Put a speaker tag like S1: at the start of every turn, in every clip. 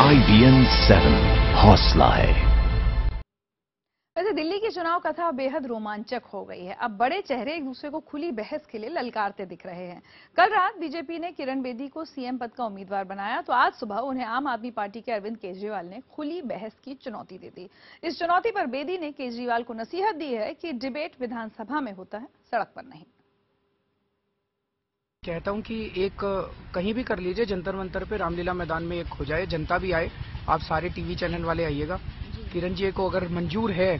S1: IBN 7 हौसला है।
S2: वैसे दिल्ली की चुनाव कथा बेहद रोमांचक हो गई है। अब बड़े चेहरे एक दूसरे को खुली बहस के लिए ललकारते दिख रहे हैं। कल रात बीजेपी ने किरण बेदी को सीएम पद का उम्मीदवार बनाया, तो आज सुबह उन्हें आम आदमी पार्टी के अरविंद केजरीवाल ने खुली बहस की चुनौती दे दी। इस चुनौती पर बेदी ने केजरीवाल को नसीहत दी है कि डिबेट विधानसभा में होता है, सड़क पर नहीं।
S3: कहता हूं कि एक कहीं भी कर लीजिए, जंतर मंतर पे रामलीला मैदान में एक हो जाए, जनता भी आए, आप सारे टीवी चैनल वाले आइएगा। किरण जी को अगर मंजूर है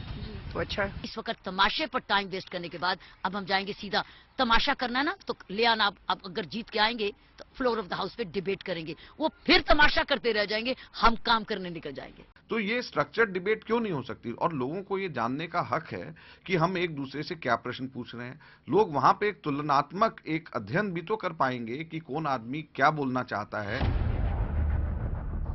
S3: तो अच्छा है।
S4: इस वक्त तमाशे पर टाइम वेस्ट करने के बाद अब हम जाएंगे सीधा, तमाशा करना है ना तो ले आना। आप अगर जीत के आएंगे तो फ्लोर ऑफ द हाउस पे डिबेट करेंगे, वो फिर तमाशा करते रह जाएंगे, हम काम करने निकल जाएंगे।
S5: तो ये स्ट्रक्चर्ड डिबेट क्यों नहीं हो सकती? और लोगों को ये जानने का हक है कि हम एक दूसरे से क्या प्रश्न पूछ रहे हैं। लोग वहां पे एक तुलनात्मक एक अध्ययन भी तो कर पाएंगे कि कौन आदमी क्या बोलना चाहता है।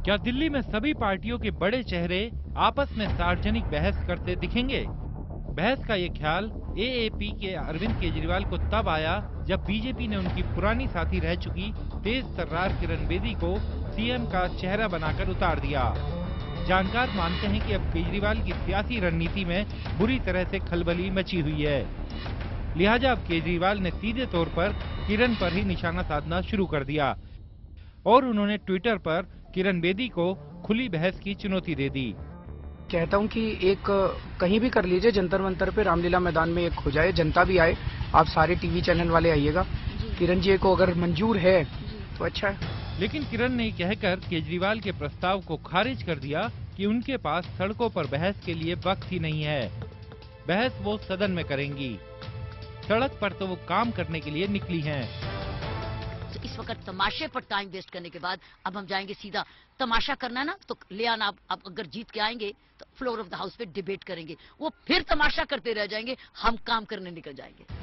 S6: क्या दिल्ली में सभी पार्टियों के बड़े चेहरे आपस में सार्वजनिक बहस करते दिखेंगे? बहस का ये ख्याल एएपी के अरविंद केजरीवाल को तब आया जब बीजेपी ने उनकी पुरानी साथी रह चुकी तेज तर्रार किरण बेदी को सीएम का चेहरा बनाकर उतार दिया। जानकार मानते हैं कि अब केजरीवाल की सियासी रणनीति में बुरी तरह से खलबली मची हुई है। लिहाजा अब केजरीवाल ने सीधे तौर पर किरण पर ही निशाना साधना शुरू कर दिया और उन्होंने ट्विटर पर किरण बेदी को खुली बहस की चुनौती दे दी।
S3: कहता हूं कि एक कहीं भी कर लीजिए, जंतर मंतर पे रामलीला मैदान में एक हो जाए, जनता भी आए, आप सारे टीवी चैनल वाले आइएगा। किरण जी को अगर मंजूर है तो अच्छा है।
S6: लेकिन किरण ने कहकर केजरीवाल के प्रस्ताव को खारिज कर दिया कि उनके पास सड़कों पर बहस के लिए वक्त ही नहीं है। बहस वो सदन में करेंगी, सड़क पर तो वो काम करने के लिए निकली हैं।
S4: तो इस वक्त तमाशे पर टाइम वेस्ट करने के बाद अब हम जाएंगे सीधा, तमाशा करना है ना तो ले आना। आप अगर जीत के आएंगे तो फ्लोर ऑफ द हाउस पे डिबेट करेंगे, वो फिर तमाशा करते रह जाएंगे, हम काम करने निकल जाएंगे।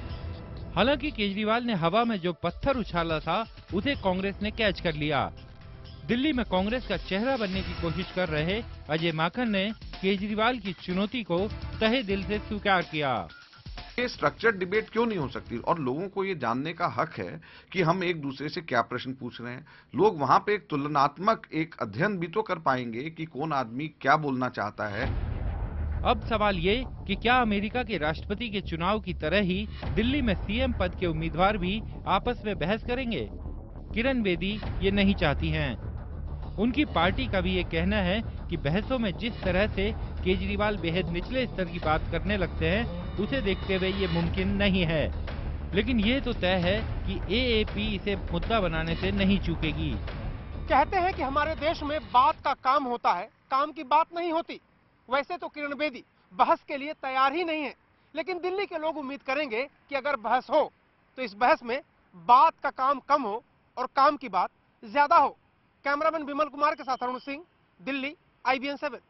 S6: हालांकि केजरीवाल ने हवा में जो पत्थर उछाला था उसे कांग्रेस ने कैच कर लिया। दिल्ली में कांग्रेस का चेहरा बनने की कोशिश कर रहे अजय माकन ने केजरीवाल की चुनौती को तहे दिल से स्वीकार किया।
S5: ये स्ट्रक्चर्ड डिबेट क्यों नहीं हो सकती? और लोगों को ये जानने का हक है कि हम एक दूसरे से क्या प्रश्न पूछ रहे हैं। लोग वहां पे एक तुलनात्मक एक अध्ययन भी तो कर पाएंगे कि कौन आदमी क्या बोलना चाहता है।
S6: अब सवाल ये कि क्या अमेरिका के राष्ट्रपति के चुनाव की तरह ही दिल्ली में सीएम पद के उम्मीदवार भी आपस में बहस करेंगे? किरण बेदी ये नहीं चाहती हैं। उनकी पार्टी का भी ये कहना है कि बहसों में जिस तरह से केजरीवाल बेहद निचले स्तर की बात करने लगते हैं उसे देखते हुए ये मुमकिन नहीं है। लेकिन ये तो तय है कि एएपी इसे मुद्दा बनाने से नहीं चूकेगी।
S7: कहते हैं कि हमारे देश में बात का काम होता है, काम की बात नहीं होती। वैसे तो किरण बेदी बहस के लिए तैयार ही नहीं है, लेकिन दिल्ली के लोग उम्मीद करेंगे कि अगर बहस हो तो इस बहस में बात का काम कम हो और काम की बात ज्यादा हो। कैमरामैन विमल कुमार के साथ अरुण सिंह, दिल्ली, IBN 7।